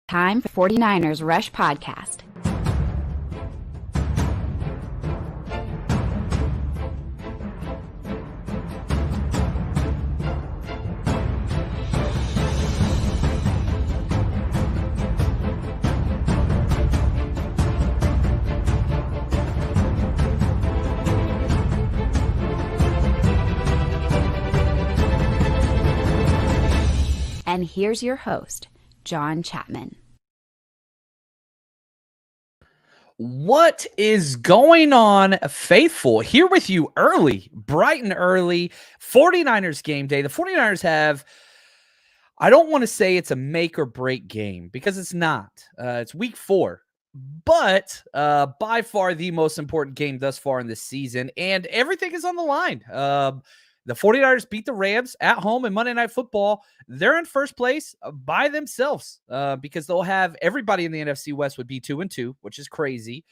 Time for 49ers Rush Podcast. And here's your host, John Chapman. What is going on, faithful? Here with you early, bright and early, 49ers game day. The 49ers have, I don't want to say it's a make or break game because it's not. It's week 4, but by far the most important game thus far in this season, and everything is on the line. The 49ers beat the Rams at home in Monday Night Football. They're in first place by themselves because they'll have everybody in the NFC West would be 2-2, which is crazy.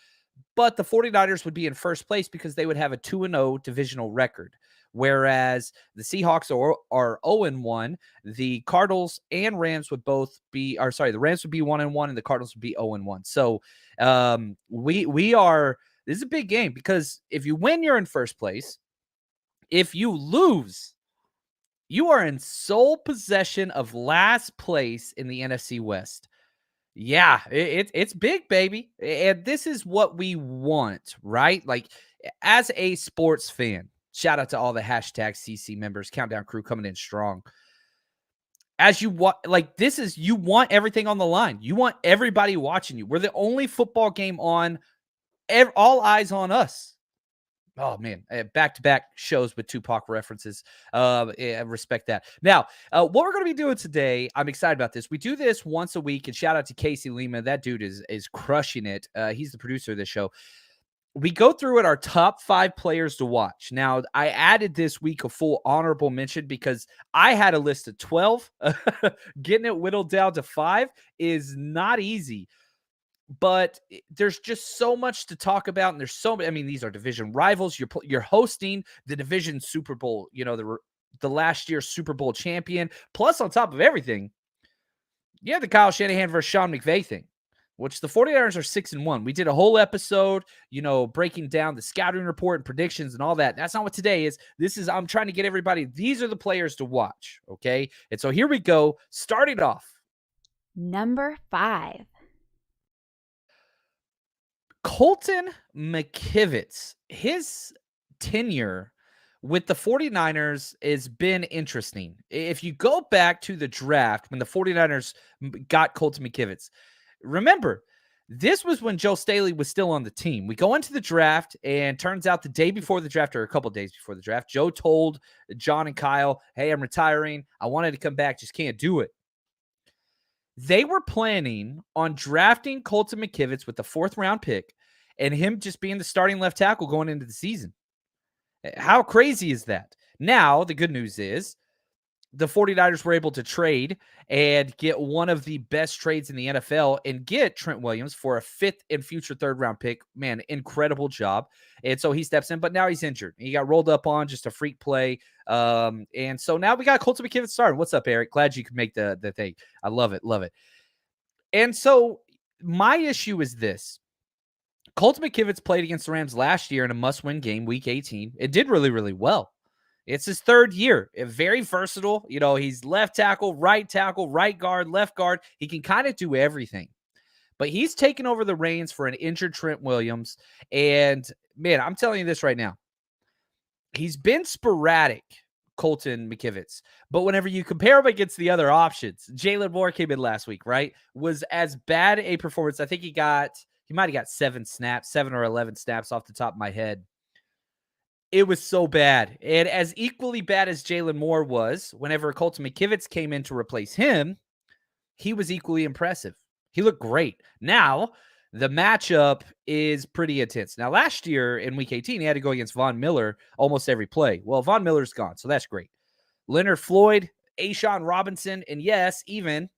But the 49ers would be in first place because they would have a 2-0 divisional record, whereas the Seahawks are 0-1. The Cardinals and Rams would both be, the Rams would be 1-1 and the Cardinals would be 0-1. So this is a big game because if you win, you're in first place. If you lose, you are in sole possession of last place in the NFC West. Yeah, it's big, baby. And this is what we want, right? Like, as a sports fan, shout out to all the hashtag CC members, Countdown Crew coming in strong. As you want, you want everything on the line. You want everybody watching you. We're the only football game on, all eyes on us. Oh, man, back-to-back shows with Tupac references. I respect that. Now, what we're going to be doing today, I'm excited about this. We do this once a week, and shout out to Casey Lima. That dude is crushing it. He's the producer of this show. We go through our top 5 players to watch. Now, I added this week a full honorable mention because I had a list of 12. Getting it whittled down to 5 is not easy. But there's just so much to talk about, and there's so many. I mean, these are division rivals. You're hosting the division Super Bowl. You know, the last year's Super Bowl champion. Plus, on top of everything, you have the Kyle Shanahan versus Sean McVay thing, which the 49ers are 6-1. We did a whole episode, breaking down the scouting report and predictions and all that. That's not what today is. I'm trying to get everybody. These are the players to watch. Okay, and so here we go. Starting off, Number 5. Colton McKivitz. His tenure with the 49ers has been interesting. If you go back to the draft when the 49ers got Colton McKivitz, remember, this was when Joe Staley was still on the team. We go into the draft, and turns out the day before the draft, or a couple days before the draft, Joe told John and Kyle, hey, I'm retiring. I wanted to come back, just can't do it. They were planning on drafting Colton McKivitz with the 4th round pick and him just being the starting left tackle going into the season. How crazy is that? Now, the good news is the 49ers were able to trade and get one of the best trades in the NFL and get Trent Williams for a 5th and future 3rd round pick. Man, incredible job. And so he steps in, but now he's injured. He got rolled up on, just a freak play. And so now we got Colton McKivitz starting. What's up, Eric? Glad you could make the thing. I love it. Love it. And so my issue is this. Colton McKivitz played against the Rams last year in a must-win game, Week 18. It did really, really well. It's his 3rd year. Very versatile. He's left tackle, right guard, left guard. He can kind of do everything. But he's taken over the reins for an injured Trent Williams. And, man, I'm telling you this right now. He's been sporadic, Colton McKivitz. But whenever you compare him against the other options, Jalen Moore came in last week, right? Was as bad a performance. I think he might have got 7 or 11 snaps off the top of my head. It was so bad. And as equally bad as Jalen Moore was, whenever Colton McKivitz came in to replace him, he was equally impressive. He looked great. Now, the matchup is pretty intense. Now, last year in Week 18, he had to go against Von Miller almost every play. Well, Von Miller's gone, so that's great. Leonard Floyd, A'Shawn Robinson, and yes, even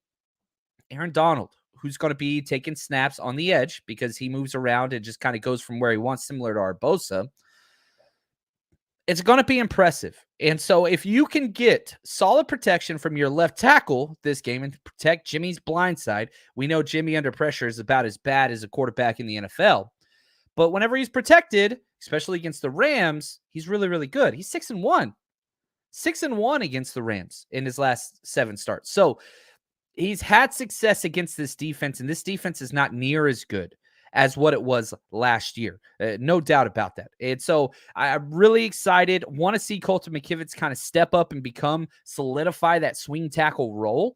Aaron Donald, who's going to be taking snaps on the edge because he moves around and just kind of goes from where he wants, similar to our Bosa. it's going to be impressive. And so if you can get solid protection from your left tackle this game and protect Jimmy's blind side, we know Jimmy under pressure is about as bad as a quarterback in the NFL. But whenever he's protected, especially against the Rams, he's really, really good. He's 6-1. 6-1 against the Rams in his last 7 starts. So he's had success against this defense, and this defense is not near as good as what it was last year. No doubt about that. And so I'm really excited. Want to see Colton McKivitz kind of step up and solidify that swing tackle role.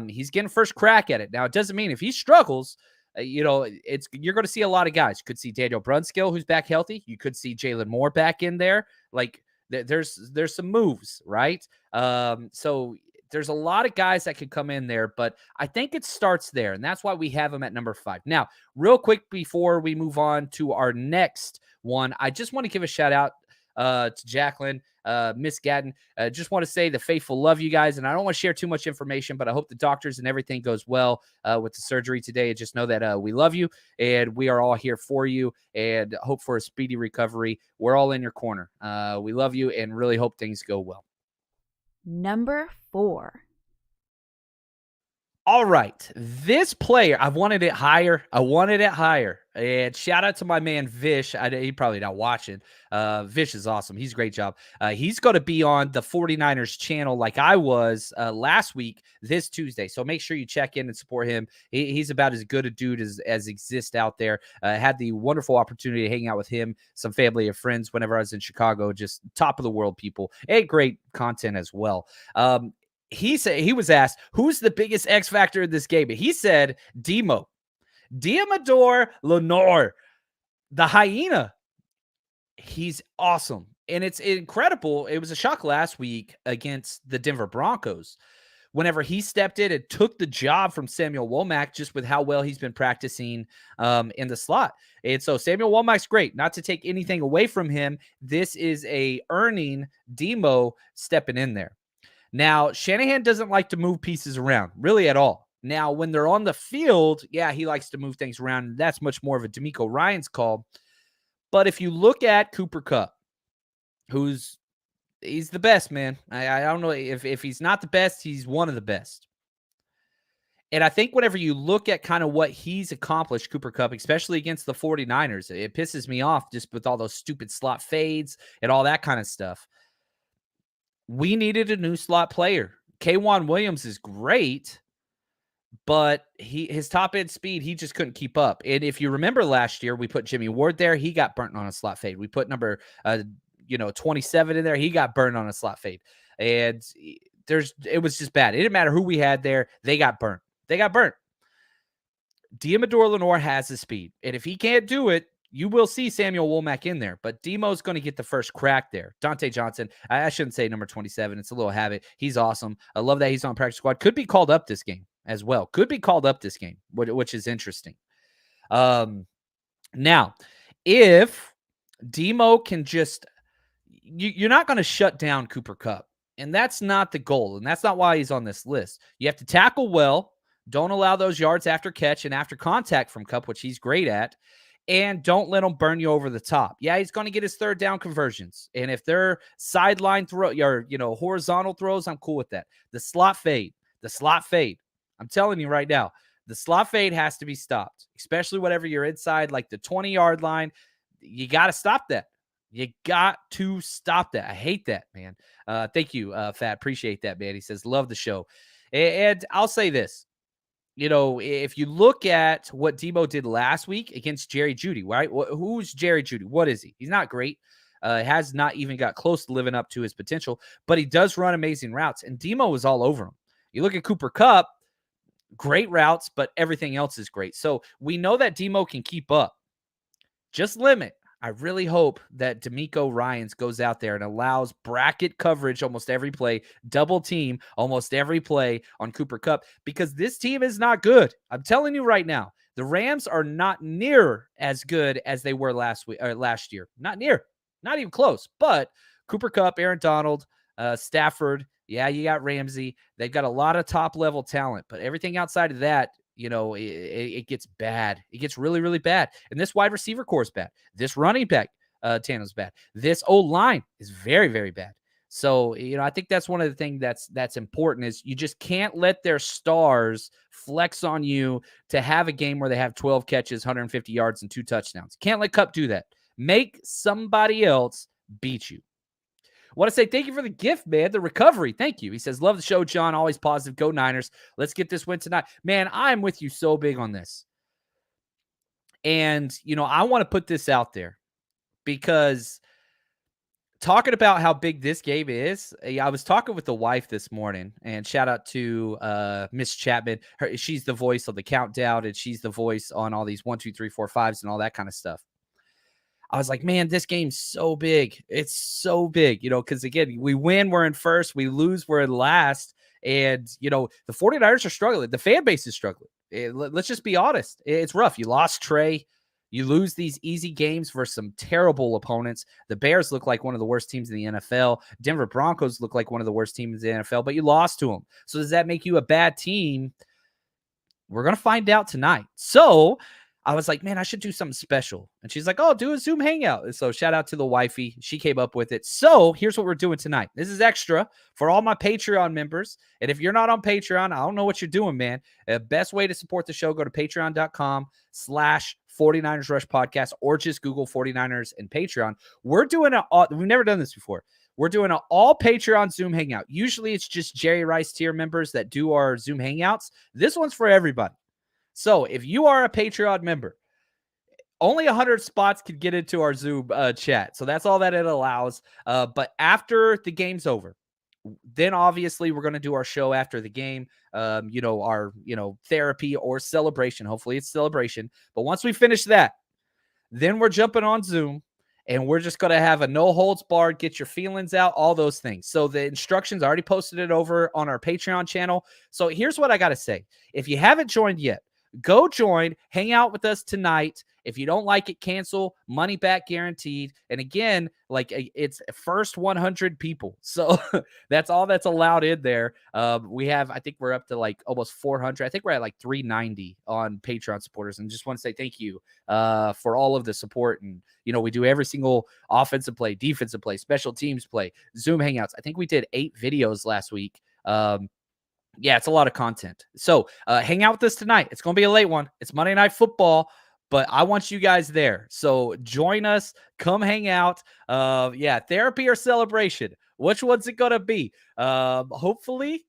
He's getting first crack at it. Now, it doesn't mean if he struggles, you're going to see a lot of guys. You could see Daniel Brunskill, who's back healthy. You could see Jalen Moore back in there. Like, there's some moves, right? So there's a lot of guys that could come in there, but I think it starts there, and that's why we have him at number 5. Now, real quick before we move on to our next one, I just want to give a shout out to Jacqueline, Miss Gadden. Just want to say the faithful love you guys, and I don't want to share too much information, but I hope the doctors and everything goes well with the surgery today. Just know that we love you, and we are all here for you, and hope for a speedy recovery. We're all in your corner. We love you and really hope things go well. Number 4. All right. This player, I wanted it higher. And shout out to my man, Vish. He probably not watching. Vish is awesome. He's a great job. He's going to be on the 49ers channel like I was last week, this Tuesday. So make sure you check in and support him. He's about as good a dude as exists out there. Had the wonderful opportunity to hang out with him, some family and friends whenever I was in Chicago. Just top of the world people. And great content as well. He was asked, who's the biggest X factor in this game? He said, Diamador Lenoir, the hyena. He's awesome. And it's incredible. It was a shock last week against the Denver Broncos whenever he stepped in and took the job from Samuel Womack, just with how well he's been practicing in the slot. And so Samuel Womack's great. Not to take anything away from him. This is a earning Demo stepping in there. Now, Shanahan doesn't like to move pieces around, really at all. Now, when they're on the field, yeah, he likes to move things around. And that's much more of a DeMeco Ryans call. But if you look at Cooper Kupp, he's the best, man. I don't know if he's not the best, he's one of the best. And I think whenever you look at kind of what he's accomplished, Cooper Kupp, especially against the 49ers, it pisses me off just with all those stupid slot fades and all that kind of stuff. We needed a new slot player. K'Wan Williams is great, but his top end speed, he just couldn't keep up. And if you remember last year, we put Jimmy Ward there. He got burnt on a slot fade. We put number 27 in there. He got burned on a slot fade. And it was just bad. It didn't matter who we had there. They got burnt. Diamador Lenoir has the speed. And if he can't do it, you will see Samuel Womack in there, but Demo's going to get the first crack there. Dante Johnson, I shouldn't say number 27. It's a little habit. He's awesome. I love that he's on practice squad. Could be called up this game as well. Which is interesting. Now, if Demo can you're not going to shut down Cooper Kupp, and that's not the goal, and that's not why he's on this list. You have to tackle well. Don't allow those yards after catch and after contact from Kupp, which he's great at. And don't let him burn you over the top. Yeah, he's going to get his third down conversions. And if they're sideline throw or, horizontal throws, I'm cool with that. The slot fade. I'm telling you right now, the slot fade has to be stopped, especially whenever you're inside like the 20-yard line. You got to stop that. I hate that, man. Thank you, Fat. Appreciate that, man. He says, love the show. And I'll say this. If you look at what Debo did last week against Jerry Jeudy, right? Who's Jerry Jeudy? What is he? He's not great. Has not even got close to living up to his potential, but he does run amazing routes, and Demo was all over him. You look at Cooper Kupp, great routes, but everything else is great. So we know that Demo can keep up. Just limit. I really hope that DeMeco Ryans goes out there and allows bracket coverage almost every play, double team almost every play on Cooper Kupp, because this team is not good. I'm telling you right now, the Rams are not near as good as they were last year. Not near, not even close. But Cooper Kupp, Aaron Donald, Stafford, yeah, you got Ramsey. They've got a lot of top-level talent, but everything outside of that, it gets bad. It gets really, really bad. And this wide receiver core is bad. This running back, tandems bad. This O-line is very, very bad. So, I think that's one of the things that's important is you just can't let their stars flex on you to have a game where they have 12 catches, 150 yards, and 2 touchdowns. Can't let Kupp do that. Make somebody else beat you. I want to say thank you for the gift, man. The recovery. Thank you. He says, love the show, John. Always positive. Go Niners. Let's get this win tonight. Man, I'm with you so big on this. And, I want to put this out there because talking about how big this game is, I was talking with the wife this morning, and shout out to Miss Chapman. She's the voice of the countdown, and she's the voice on all these 1, 2, 3, 4, 5s and all that kind of stuff. I was like, man, this game's so big. It's so big, because again, we win, we're in first. We lose, we're in last. And, the 49ers are struggling. The fan base is struggling. Let's just be honest. It's rough. You lost Trey. You lose these easy games versus some terrible opponents. The Bears look like one of the worst teams in the NFL. Denver Broncos look like one of the worst teams in the NFL, but you lost to them. So does that make you a bad team? We're going to find out tonight. So I was like, man, I should do something special. And she's like, oh, do a Zoom hangout. And so shout out to the wifey. She came up with it. So here's what we're doing tonight. This is extra for all my Patreon members. And if you're not on Patreon, I don't know what you're doing, man. The best way to support the show, go to patreon.com/49ers Rush Podcast, or just Google 49ers and Patreon. We've never done this before. We're doing an all Patreon Zoom hangout. Usually it's just Jerry Rice tier members that do our Zoom hangouts. This one's for everybody. So if you are a Patreon member, only 100 spots can get into our Zoom chat. So that's all that it allows. But after the game's over, then obviously we're going to do our show after the game, our therapy or celebration. Hopefully it's celebration. But once we finish that, then we're jumping on Zoom. And we're just going to have a no holds barred, get your feelings out, all those things. So the instructions, I already posted it over on our Patreon channel. So here's what I got to say. If you haven't joined yet, go join, hang out with us tonight. If you don't like it, cancel, money back guaranteed. And again, it's first 100 people. So that's all that's allowed in there. I think we're up to almost 400. I think we're at 390 on Patreon supporters. And just want to say thank you for all of the support. And, we do every single offensive play, defensive play, special teams play, Zoom hangouts. I think we did 8 videos last week. Yeah, it's a lot of content. So hang out with us tonight. It's going to be a late one. It's Monday Night Football, but I want you guys there. So join us. Come hang out. Therapy or celebration. Which one's it going to be? Hopefully,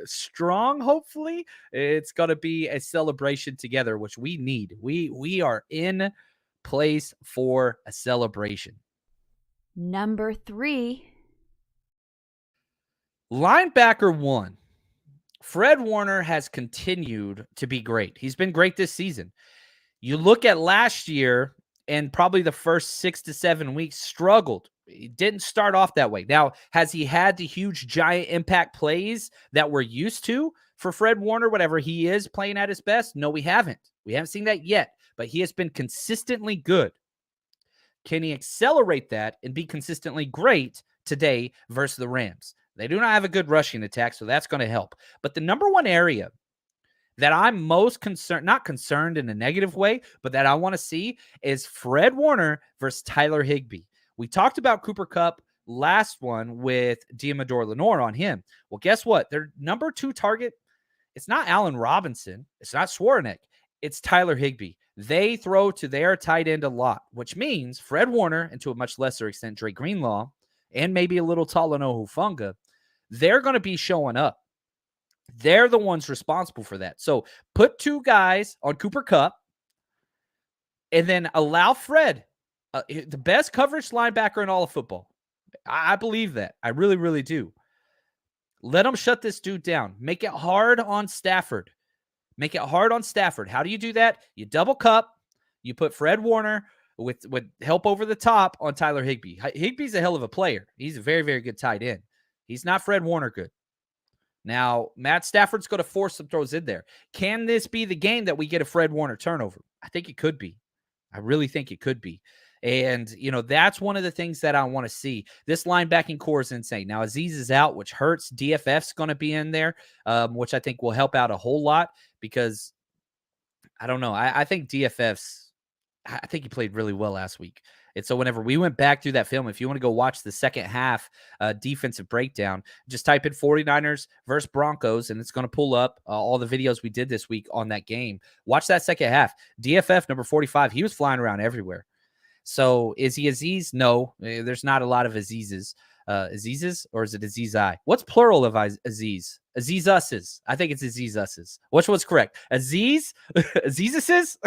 strong, hopefully. It's going to be a celebration together, which we need. We are in place for a celebration. Number 3. Linebacker 1. Fred Warner has continued to be great. He's been great this season. You look at last year and probably the first 6 to 7 weeks struggled. He didn't start off that way. Now, has he had the huge giant impact plays that we're used to for Fred Warner, whatever he is playing at his best? No, we haven't. We haven't seen that yet, but he has been consistently good. Can he accelerate that and be consistently great today versus the Rams? They do not have a good rushing attack, so that's going to help. But the number one area that I'm most concerned, not concerned in a negative way, but that I want to see is Fred Warner versus Tyler Higbee. We talked about Cooper Kupp last one with Diamador Lenoir on him. Well, guess what? Their number 2 target, it's not Allen Robinson. It's not Swarnick. It's Tyler Higbee. They throw to their tight end a lot, which means Fred Warner, and to a much lesser extent, Dre Greenlaw, and maybe a little Talanoa Hufanga, they're going to be showing up. They're the ones responsible for that. So put 2 guys on Cooper Kupp and then allow Fred, the best coverage linebacker in all of football. I believe that. I really, really do. Let him shut this dude down. Make it hard on Stafford. Make it hard on Stafford. How do you do that? You double Kupp. You put Fred Warner with help over the top on Tyler Higbee. Higbee's a hell of a player. He's a very, very good tight end. He's not Fred Warner good. Now, Matt Stafford's going to force some throws in there. Can this be the game that we get a Fred Warner turnover? I think it could be. I really think it could be. And, that's one of the things that I want to see. This linebacking core is insane. Now, Azeez is out, which hurts. DFF's going to be in there, which I think will help out a whole lot because, I don't know. I think DFF's I think he played really well last week. And so whenever we went back through that film, if you want to go watch the second half defensive breakdown, just type in 49ers versus Broncos, and it's going to pull up all the videos we did this week on that game. Watch that second half. DFF number 45, he was flying around everywhere. So is he Aziz? No, there's not a lot of Azizes. Azizes, or is it Azizai? What's plural of Aziz? Azizuses. I think it's Azizuses. Which one's correct? Aziz? Azizuses?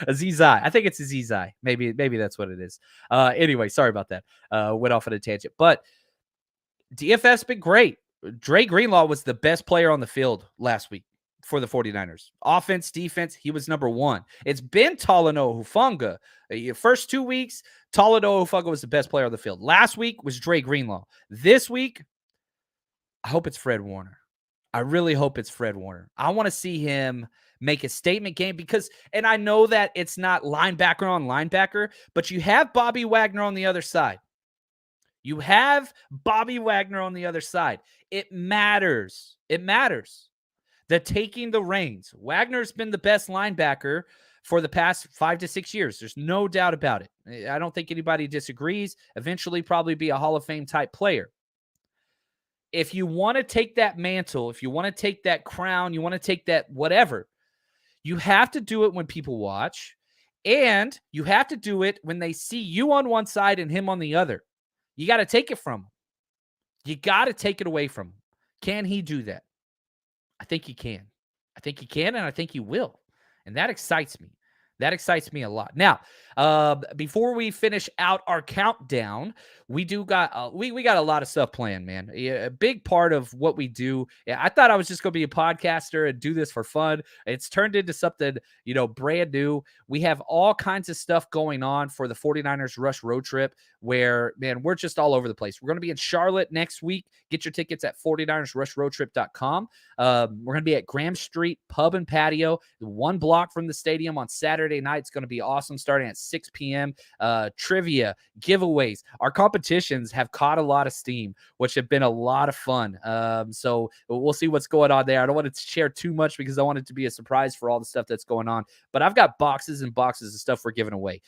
Azizai. I think it's Azizai. Maybe that's what it is. Anyway, sorry about that. Went off on a tangent. But DFS been great. Dre Greenlaw was the best player on the field last week for the 49ers. Offense, defense, he was number one. It's been Talanoa Hufanga. First 2 weeks, Talanoa Hufanga was the best player on the field. Last week was Dre Greenlaw. This week, I hope it's Fred Warner. I really hope it's Fred Warner. I want to see him make a statement game because, and I know that it's not linebacker on linebacker, but you have Bobby Wagner on the other side. You have Bobby Wagner on the other side. It matters. It matters. The taking the reins. Wagner's been the best linebacker for the past 5 to 6 years. There's no doubt about it. I don't think anybody disagrees. Eventually probably be a Hall of Fame type player. If you want to take that mantle, if you want to take that crown, you want to take that whatever, you have to do it when people watch, and you have to do it when they see you on one side and him on the other. You got to take it from him. You got to take it away from him. Can he do that? I think he can. I think he can, and I think he will. And that excites me. That excites me a lot. Now, before we finish out our countdown, we got we got a lot of stuff planned, man. A big part of what we do. I thought I was just going to be a podcaster and do this for fun. It's turned into something, brand new. We have all kinds of stuff going on for the 49ers Rush Road Trip where, man, we're just all over the place. We're going to be in Charlotte next week. Get your tickets at 49ersrushroadtrip.com. We're going to be at Graham Street Pub and Patio, 1 block from the stadium on Saturday night. It's going to be awesome, starting at 6 p.m. Trivia, giveaways. Our competitions have caught a lot of steam, which have been a lot of fun. So we'll see what's going on there. I don't want to share too much because I want it to be a surprise for all the stuff that's going on. But I've got boxes and boxes of stuff we're giving away.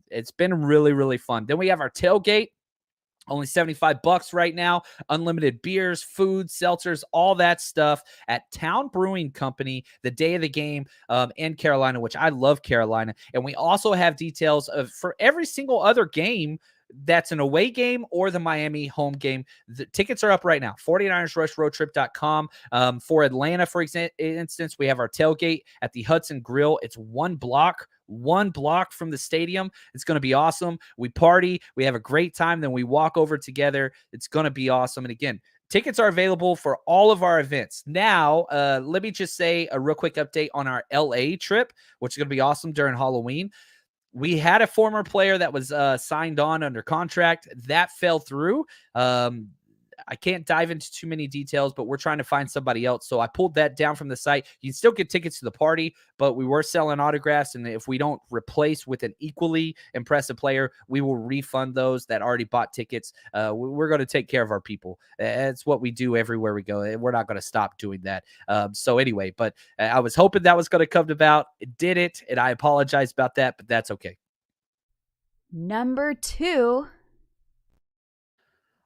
It's been really, really fun. Then we have our tailgate. Only $75 right now. Unlimited beers, food, seltzers, all that stuff at Town Brewing Company the day of the game in Carolina, which I love Carolina. And we also have details of for every single other game that's an away game or the Miami home game. The tickets are up right now. 49ersrushroadtrip.com. For Atlanta, for instance, we have our tailgate at the Hudson Grill. It's 1 block from the stadium. It's going to be awesome. We party. We have a great time. Then we walk over together. It's going to be awesome. And again, tickets are available for all of our events. Now, let me just say a real quick update on our LA trip, which is going to be awesome during Halloween. We had a former player that was signed on under contract. That fell through. I can't dive into too many details, but we're trying to find somebody else. So I pulled that down from the site. You can still get tickets to the party, but we were selling autographs. And if we don't replace with an equally impressive player, we will refund those that already bought tickets. We're going to take care of our people. It's what we do everywhere we go. And we're not going to stop doing that. So anyway, but I was hoping that was going to come about. It didn't. And I apologize about that, but that's okay. Number 2.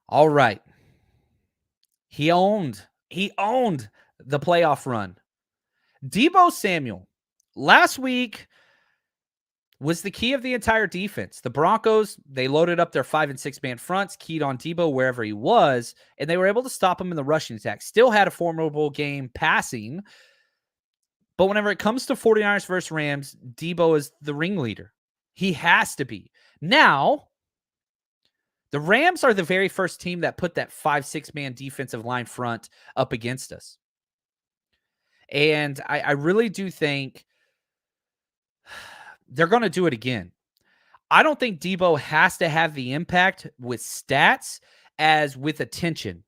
All right. He owned the playoff run. Deebo Samuel last week was the key of the entire defense. The Broncos, they loaded up their 5 and 6 man fronts, keyed on Deebo wherever he was, and they were able to stop him in the rushing attack. Still had a formidable game passing, but whenever it comes to 49ers versus Rams, Deebo is the ringleader. He has to be. Now, the Rams are the very first team that put that 5-6 man defensive line front up against us. And I really do think they're going to do it again. I don't think Deebo has to have the impact with stats as with attention.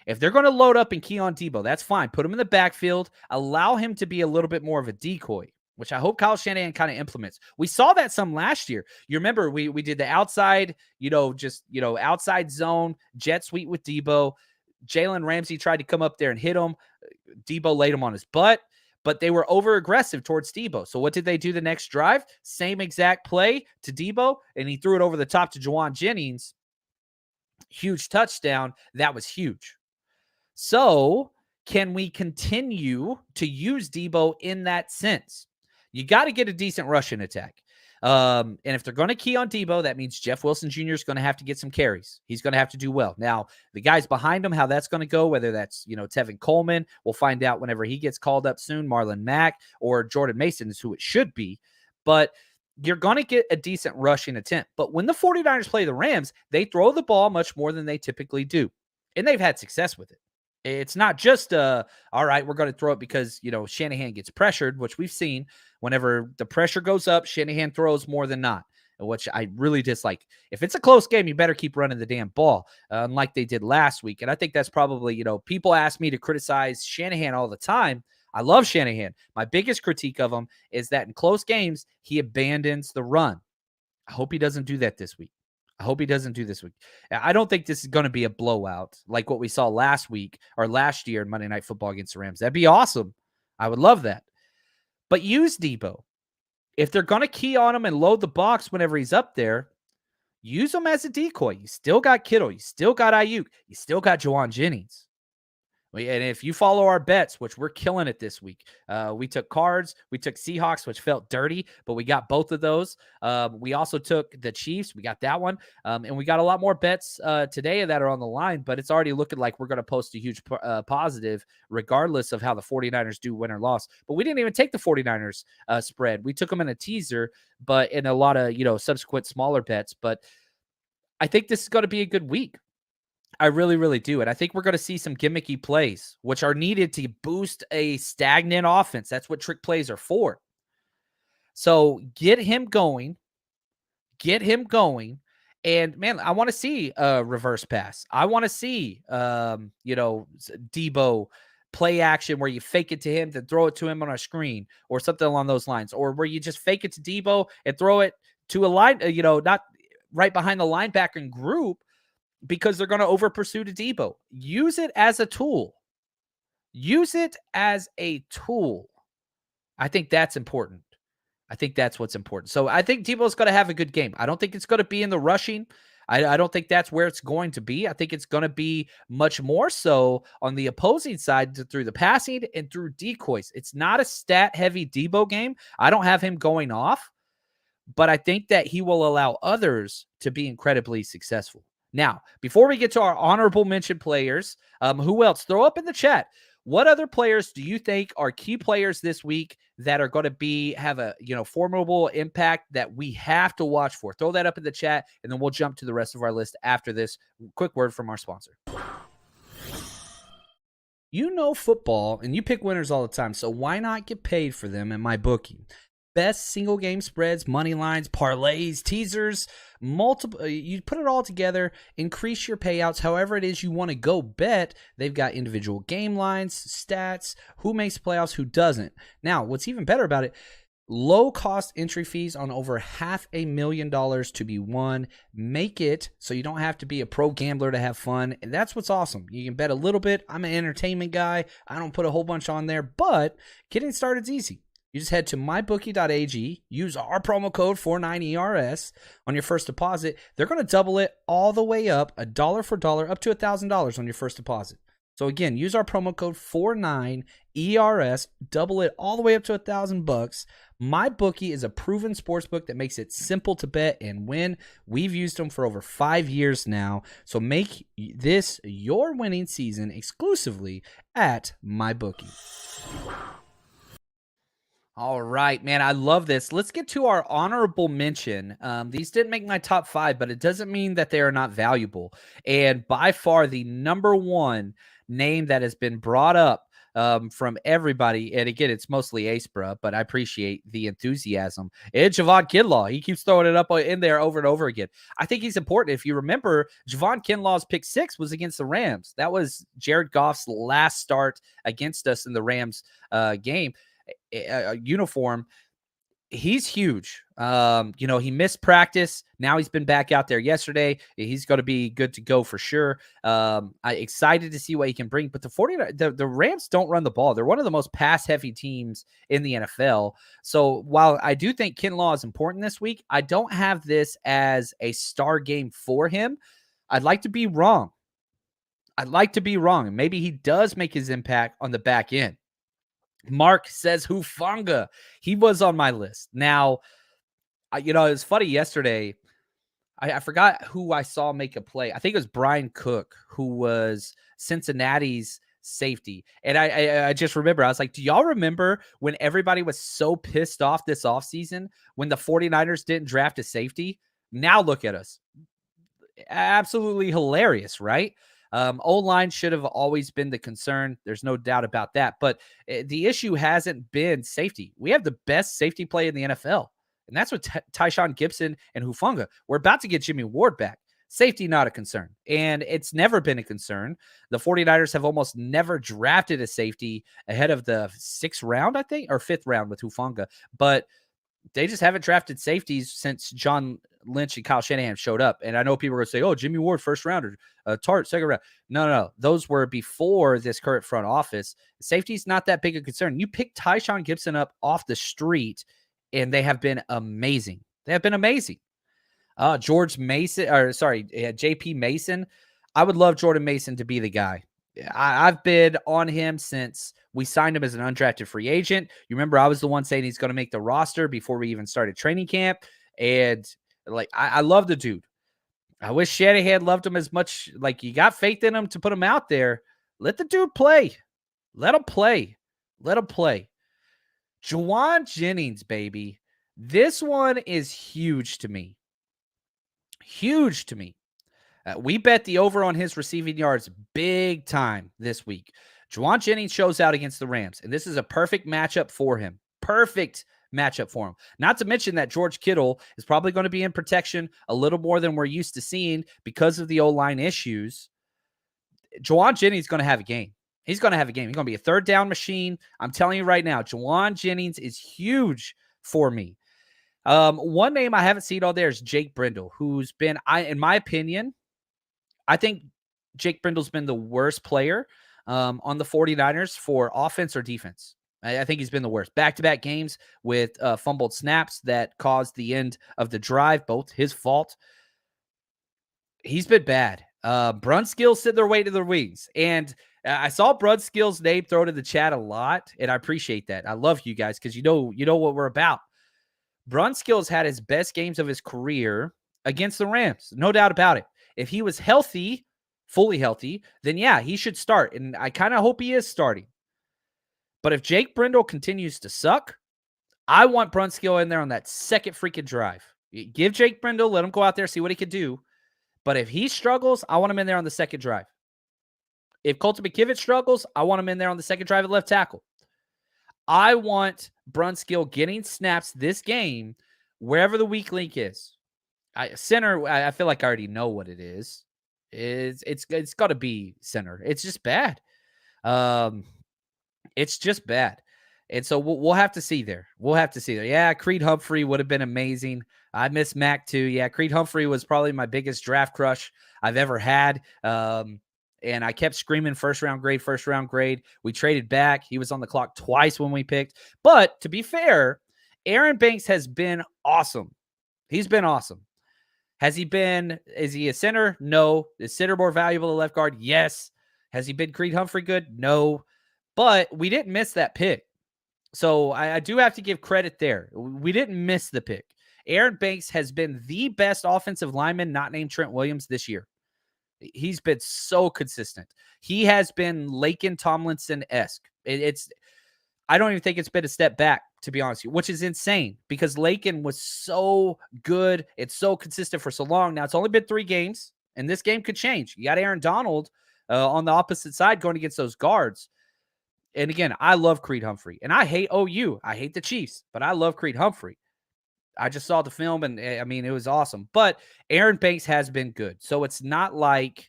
If they're going to load up and key on Deebo, that's fine. Put him in the backfield. Allow him to be a little bit more of a decoy, which I hope Kyle Shanahan kind of implements. We saw that some last year. You remember we did the outside, outside zone, jet sweep with Deebo. Jalen Ramsey tried to come up there and hit him. Deebo laid him on his butt. but they were over aggressive towards Debo. So what did they do the next drive? Same exact play to Debo, and he threw it over the top to Juwan Jennings. Huge touchdown. That was huge. So can we continue to use Debo in that sense? You got to get a decent rushing attack. And if they're going to key on Debo, that means Jeff Wilson Jr. is going to have to get some carries. He's going to have to do well. Now, the guys behind him, how that's going to go, whether that's, Tevin Coleman, we'll find out whenever he gets called up soon, Marlon Mack or Jordan Mason is who it should be. But you're going to get a decent rushing attempt. But when the 49ers play the Rams, they throw the ball much more than they typically do. And they've had success with it. It's not just, all right, we're going to throw it because, Shanahan gets pressured, which we've seen. Whenever the pressure goes up, Shanahan throws more than not, which I really dislike. If it's a close game, you better keep running the damn ball, like they did last week. And I think that's probably, people ask me to criticize Shanahan all the time. I love Shanahan. My biggest critique of him is that in close games, he abandons the run. I hope he doesn't do that this week. I don't think this is going to be a blowout like what we saw last week or last year in Monday Night Football against the Rams. That'd be awesome. I would love that. But use Debo. If they're going to key on him and load the box whenever he's up there, use him as a decoy. You still got Kittle. You still got Ayuk. You still got Juwan Jennings. And if you follow our bets, which we're killing it this week, we took Cards, we took Seahawks, which felt dirty, but we got both of those. We also took the Chiefs. We got that one. And we got a lot more bets today that are on the line, but it's already looking like we're going to post a huge positive regardless of how the 49ers do win or loss. But we didn't even take the 49ers spread. We took them in a teaser, but in a lot of, subsequent smaller bets. But I think this is going to be a good week. I really, really do. And I think we're going to see some gimmicky plays, which are needed to boost a stagnant offense. That's what trick plays are for. So get him going. And, man, I want to see a reverse pass. I want to see, Debo play action where you fake it to him, then throw it to him on a screen or something along those lines. Or where you just fake it to Debo and throw it to a line, not right behind the linebacker group, because they're going to over pursue to Debo. Use it as a tool. I think that's important. I think that's what's important. So I think Debo's going to have a good game. I don't think it's going to be in the rushing. I don't think that's where it's going to be. I think it's going to be much more so on the opposing side through the passing and through decoys. It's not a stat-heavy Debo game. I don't have him going off, but I think that he will allow others to be incredibly successful. Now, before we get to our honorable mention players, who else? Throw up in the chat. What other players do you think are key players this week that are going to have a formidable impact that we have to watch for? Throw that up in the chat, and then we'll jump to the rest of our list after this quick word from our sponsor. You know football, and you pick winners all the time, so why not get paid for them at MyBookie? Best single game spreads, money lines, parlays, teasers, multiple. You put it all together, increase your payouts however it is you want to go bet. They've got individual game lines, stats, who makes playoffs, who doesn't. Now, what's even better about it, low cost entry fees on over $500,000 to be won. Make it so you don't have to be a pro gambler to have fun. And that's what's awesome. You can bet a little bit. I'm an entertainment guy. I don't put a whole bunch on there, but getting started is easy. You just head to mybookie.ag, use our promo code 49ERS on your first deposit. They're going to double it all the way up, $1 for $1, up to $1,000 on your first deposit. So again, use our promo code 49ERS, double it all the way up to $1,000. MyBookie is a proven sportsbook that makes it simple to bet and win. We've used them for over 5 years now. So make this your winning season exclusively at MyBookie. All right, man, I love this. Let's get to our honorable mention. These didn't make my top 5, but it doesn't mean that they are not valuable. And by far the number one name that has been brought up from everybody, and again, it's mostly Acebra, but I appreciate the enthusiasm. It's Javon Kinlaw. He keeps throwing it up in there over and over again. I think he's important. If you remember, Javon Kinlaw's pick 6 was against the Rams. That was Jared Goff's last start against us in the Rams game. Uniform. He's huge. He missed practice. Now he's been back out there yesterday. He's going to be good to go for sure. I excited to see what he can bring. But the Rams don't run the ball. They're one of the most pass-heavy teams in the NFL. So while I do think Kinlaw is important this week, I don't have this as a star game for him. I'd like to be wrong. And maybe he does make his impact on the back end. Mark says Hufanga. He was on my list. Now, it was funny yesterday. I forgot who I saw make a play. I think it was Brian Cook, who was Cincinnati's safety. And I just remember, I was like, do y'all remember when everybody was so pissed off this offseason when the 49ers didn't draft a safety? Now look at us. Absolutely hilarious, right? O-line should have always been the concern. There's no doubt about that. But the issue hasn't been safety. We have the best safety play in the NFL. And that's what Tyshawn Gibson and Hufanga. We're about to get Jimmy Ward back. Safety, not a concern. And it's never been a concern. The 49ers have almost never drafted a safety ahead of the 6th round, I think, or 5th round with Hufanga. But they just haven't drafted safeties since John Lynch and Kyle Shanahan showed up. And I know people are going to say, oh, Jimmy Ward, 1st rounder, Tart, 2nd round. No. Those were before this current front office. Safety's not that big a concern. You pick Tyshawn Gibson up off the street, and they have been amazing. George Mason, JP Mason. I would love Jordan Mason to be the guy. I've been on him since we signed him as an undrafted free agent. You remember I was the one saying he's going to make the roster before we even started training camp. And I love the dude. I wish Shanahan loved him as much. You got faith in him to put him out there. Let the dude play. Let him play. Juwan Jennings, baby. This one is huge to me. We bet the over on his receiving yards big time this week. Juwan Jennings shows out against the Rams, and this is a perfect matchup for him. Not to mention that George Kittle is probably going to be in protection a little more than we're used to seeing because of the O-line issues. Juwan Jennings is going to have a game. He's going to be a 3rd down machine. I'm telling you right now, Juwan Jennings is huge for me. One name I haven't seen all there is Jake Brendel, who's been, in my opinion, I think Jake Brendel's been the worst player on the 49ers for offense or defense. I think he's been the worst. Back-to-back games with fumbled snaps that caused the end of the drive, both his fault. He's been bad. Brunskill's sitting their way to their wings. And I saw Brunskill's name thrown in the chat a lot, and I appreciate that. I love you guys because you know what we're about. Brunskill's had his best games of his career against the Rams. No doubt about it. If he was healthy, fully healthy, then yeah, he should start. And I kind of hope he is starting. But if Jake Brendel continues to suck, I want Brunskill in there on that 2nd freaking drive. Give Jake Brendel, let him go out there, see what he can do. But if he struggles, I want him in there on the 2nd drive. If Colton McKivitz struggles, I want him in there on the 2nd drive at left tackle. I want Brunskill getting snaps this game wherever the weak link is. Center, I feel like I already know what it is. It's got to be center. It's just bad. And so we'll have to see there. Yeah, Creed Humphrey would have been amazing. I miss Mac too. Yeah, Creed Humphrey was probably my biggest draft crush I've ever had. And I kept screaming first round grade. We traded back. He was on the clock twice when we picked. But to be fair, Aaron Banks has been awesome. He's been awesome. Is he a center? No. Is center more valuable than left guard? Yes. Has he been Creed Humphrey good? No. But we didn't miss that pick. So I do have to give credit there. We didn't miss the pick. Aaron Banks has been the best offensive lineman not named Trent Williams this year. He's been so consistent. He has been Laken Tomlinson-esque. I don't even think it's been a step back, to be honest with you, which is insane because Laken was so good. It's so consistent for so long. Now, it's only been 3 games, and this game could change. You got Aaron Donald on the opposite side going against those guards. And again, I love Creed Humphrey. And I hate OU. I hate the Chiefs, but I love Creed Humphrey. I just saw the film, and I mean, it was awesome. But Aaron Banks has been good. So it's not like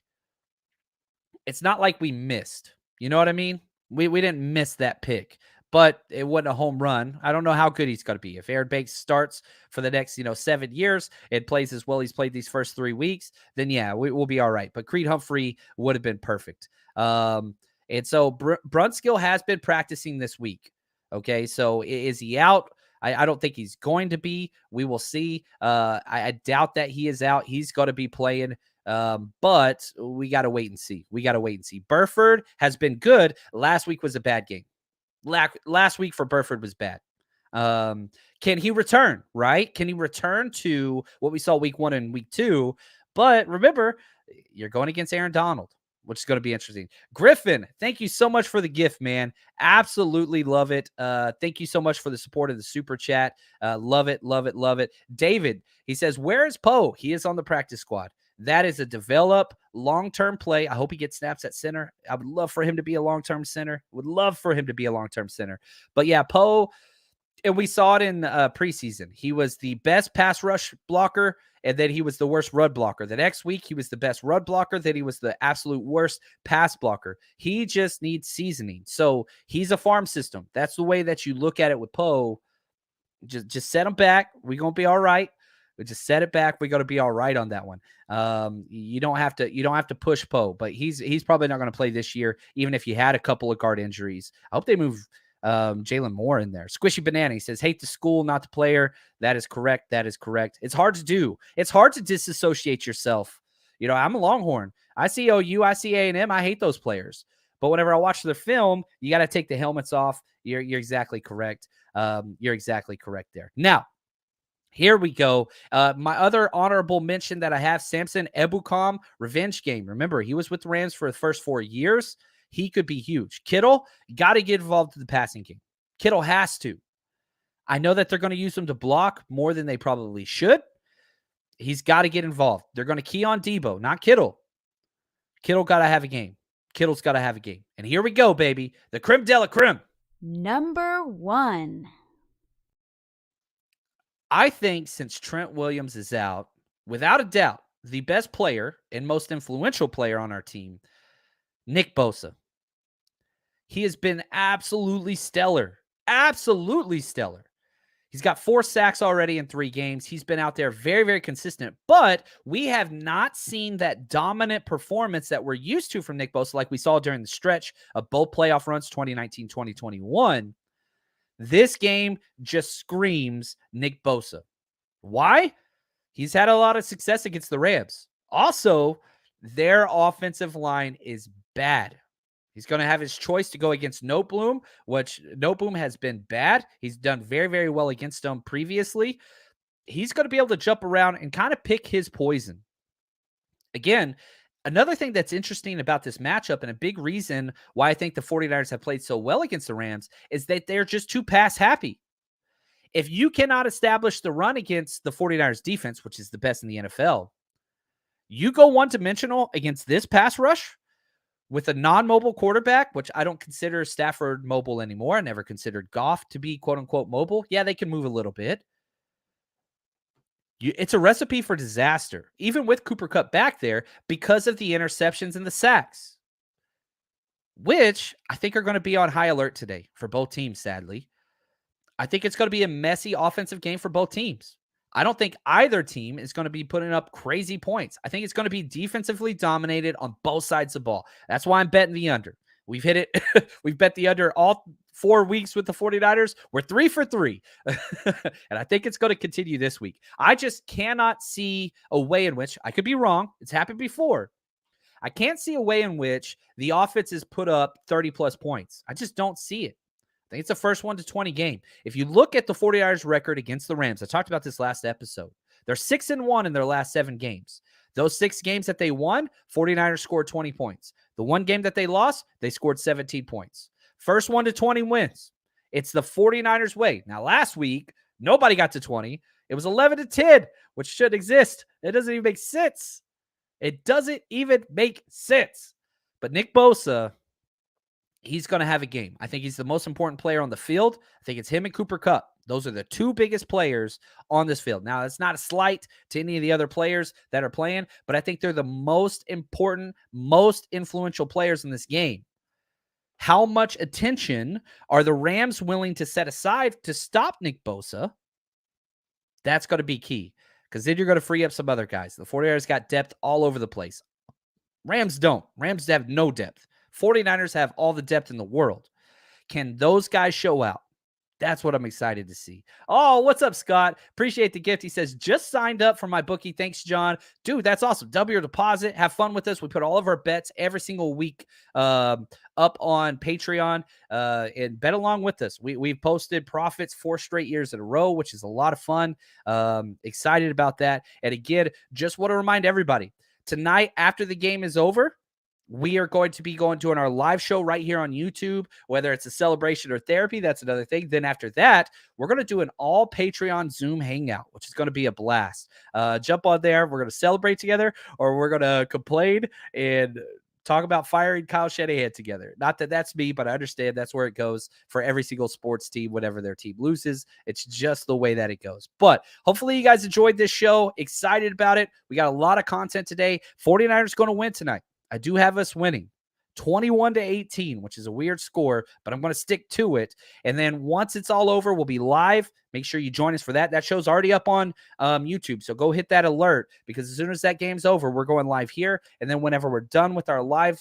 we missed. You know what I mean? We didn't miss that pick. but it wasn't a home run. I don't know how good he's going to be. If Aaron Banks starts for the next, 7 years and plays as well he's played these first 3 weeks, then yeah, we'll be all right. But Creed Humphrey would have been perfect. And so Brunskill has been practicing this week. Okay, so is he out? I don't think he's going to be. We will see. I doubt that he is out. He's going to be playing. But we got to wait and see. Burford has been good. Last week was a bad game. Last week for Burford was bad. Can he return, right? Can he return to what we saw week 1 and week 2? But remember, you're going against Aaron Donald, which is going to be interesting. Griffin, thank you so much for the gift, man. Absolutely love it. Thank you so much for the support of the super chat. Love it. David, he says, where is Poe? He is on the practice squad. That is a develop long-term play. I hope he gets snaps at center. I would love for him to be a long-term center. But yeah, Poe, and we saw it in preseason. He was the best pass rush blocker, and then he was the worst run blocker. The next week, he was the best run blocker. Then he was the absolute worst pass blocker. He just needs seasoning. So he's a farm system. That's the way that you look at it with Poe. Just set him back. We're going to be all right. We just set it back. We're going to be all right on that one. You don't have to push Poe, but he's probably not going to play this year, even if you had a couple of guard injuries. I hope they move Jalen Moore in there. Squishy Banana, he says, hate the school, not the player. That is correct. It's hard to do. It's hard to disassociate yourself. I'm a Longhorn. I see OU, I see A&M. I hate those players. But whenever I watch their film, you got to take the helmets off. You're exactly correct. You're exactly correct there. Now, here we go. My other honorable mention that I have, Samson Ebukam, revenge game. Remember, he was with the Rams for the first 4 years. He could be huge. Kittle, got to get involved in the passing game. Kittle has to. I know that they're going to use him to block more than they probably should. He's got to get involved. They're going to key on Debo, not Kittle. Kittle got to have a game. Kittle's got to have a game. And here we go, baby. The creme de la creme. Number 1. I think since Trent Williams is out, without a doubt, the best player and most influential player on our team, Nick Bosa. He has been absolutely stellar. He's got 4 sacks already in 3 games. He's been out there very, very consistent. But we have not seen that dominant performance that we're used to from Nick Bosa like we saw during the stretch of both playoff runs, 2019, 2021. This game just screams Nick Bosa. Why? He's had a lot of success against the Rams. Also, their offensive line is bad. He's going to have his choice to go against Noteboom, which Noteboom has been bad. He's done very, very well against them previously. He's going to be able to jump around and kind of pick his poison. Again, another thing that's interesting about this matchup, and a big reason why I think the 49ers have played so well against the Rams, is that they're just too pass happy. If you cannot establish the run against the 49ers defense, which is the best in the NFL, you go one-dimensional against this pass rush with a non-mobile quarterback, which I don't consider Stafford mobile anymore. I never considered Goff to be quote-unquote mobile. Yeah, they can move a little bit. It's a recipe for disaster, even with Cooper Kupp back there, because of the interceptions and the sacks, which I think are going to be on high alert today for both teams, sadly. I think it's going to be a messy offensive game for both teams. I don't think either team is going to be putting up crazy points. I think it's going to be defensively dominated on both sides of the ball. That's why I'm betting the under. We've hit it. We've bet the under all 4 weeks with the 49ers. We're 3 for 3. And I think it's going to continue this week. I just cannot see a way in which, I could be wrong, it's happened before. I can't see a way in which the offense has put up 30-plus points. I just don't see it. I think it's a first 1-20 game. If you look at the 49ers record against the Rams, I talked about this last episode. They're 6-1 in their last 7 games. Those 6 games that they won, 49ers scored 20 points. The one game that they lost, they scored 17 points. First 1-20 wins. It's the 49ers way. Now, last week, nobody got to 20. It was 11-10, which should exist. It doesn't even make sense. It doesn't even make sense. But Nick Bosa, he's going to have a game. I think he's the most important player on the field. I think it's him and Cooper Kupp. Those are the 2 biggest players on this field. Now, that's not a slight to any of the other players that are playing, but I think they're the most important, most influential players in this game. How much attention are the Rams willing to set aside to stop Nick Bosa? That's going to be key, because then you're going to free up some other guys. The 49ers got depth all over the place. Rams don't. Rams have no depth. 49ers have all the depth in the world. Can those guys show out? That's what I'm excited to see. Oh, what's up, Scott? Appreciate the gift. He says, just signed up for my bookie. Thanks, John. Dude, that's awesome. Double your deposit. Have fun with us. We put all of our bets every single week up on Patreon, and bet along with us. We've posted profits 4 straight years in a row, which is a lot of fun. Excited about that. And again, just want to remind everybody, tonight after the game is over, we are going to be going to our live show right here on YouTube, whether it's a celebration or therapy. That's another thing. Then after that, we're going to do an all Patreon Zoom hangout, which is going to be a blast. Jump on there. We're going to celebrate together, or we're going to complain and talk about firing Kyle Shanahan together. Not that that's me, but I understand that's where it goes for every single sports team whenever their team loses. It's just the way that it goes. But hopefully you guys enjoyed this show. Excited about it. We got a lot of content today. 49ers going to win tonight. I do have us winning 21-18, which is a weird score, but I'm going to stick to it. And then once it's all over, we'll be live. Make sure you join us for that. That show's already up on YouTube, so go hit that alert, because as soon as that game's over, we're going live here. And then whenever we're done with our live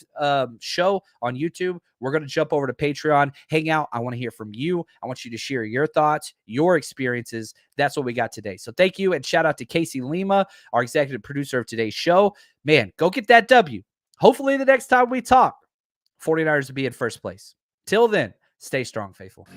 show on YouTube, we're going to jump over to Patreon, hang out. I want to hear from you. I want you to share your thoughts, your experiences. That's what we got today. So thank you, and shout out to Casey Lima, our executive producer of today's show. Man, go get that W. Hopefully the next time we talk, 49ers will be in first place. Till then, stay strong, faithful.